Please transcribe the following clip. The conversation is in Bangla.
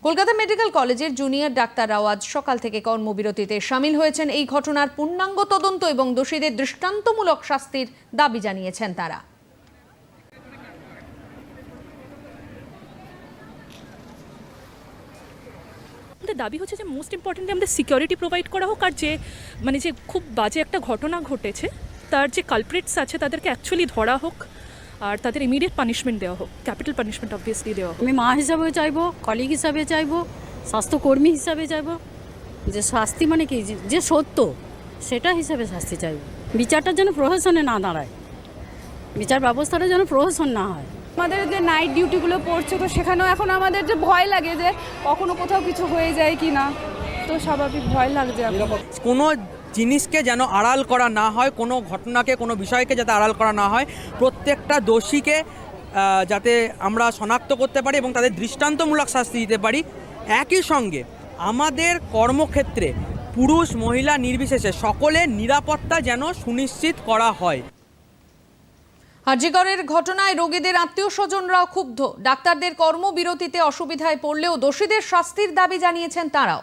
কলকাতা মেডিকেল কলেজের জুনিয়র ডাক্তাররাও আজ সকাল থেকে কর্মবিরতিতে সামিল হয়েছেন। এই ঘটনার পূর্ণাঙ্গ তদন্ত এবং দোষীদের দৃষ্টান্তমূলক শাস্তির দাবি জানিয়েছেন তারা। দাবি হচ্ছে যে মোস্ট ইম্পর্টেন্টলি আমাদের সিকিউরিটি প্রোভাইড করা হোক, আর যে যে খুব বাজে একটা ঘটনা ঘটেছে তার যে কালপ্রিটস আছে তাদেরকে অ্যাকচুয়ালি ধরা হোক আর তাদের ইমিডিয়েট পানিশমেন্ট দেওয়া হোক, ক্যাপিটাল পানিশমেন্ট অবভিয়াসলি দেওয়া হোক। আমি মা হিসাবেও চাইবো, কলিগ হিসাবে চাইবো, স্বাস্থ্যকর্মী হিসাবে চাইবো যে শাস্তি মানে কি, যে সত্য সেটা হিসাবে শাস্তি চাইবো। বিচারটা যেন প্রহসনে না দাঁড়ায়, বিচার ব্যবস্থাটা যেন প্রহসন না হয়। আমাদের যে নাইট ডিউটিগুলো পড়ছে, তো সেখানেও এখন আমাদের যে ভয় লাগে যে কখনো কোথাও কিছু হয়ে যায় কি না, তো স্বাভাবিক ভয় লাগছে। কোনো জিনিসকে যেন আড়াল করা না হয়, কোনো ঘটনাকে, কোনো বিষয়কে যাতে আড়াল করা না হয়, প্রত্যেকটা দোষীকে যাতে আমরা শনাক্ত করতে পারি এবং তাদের দৃষ্টান্তমূলক শাস্তি দিতে পারি। একই সঙ্গে আমাদের কর্মক্ষেত্রে পুরুষ মহিলা নির্বিশেষে সকলের নিরাপত্তা যেন সুনিশ্চিত করা হয়। হাজিগড়ের ঘটনায় রোগীদের আত্মীয় স্বজনরাও ক্ষুব্ধ। ডাক্তারদের কর্মবিরতিতে অসুবিধায় পড়লেও দোষীদের শাস্তির দাবি জানিয়েছেন তারাও।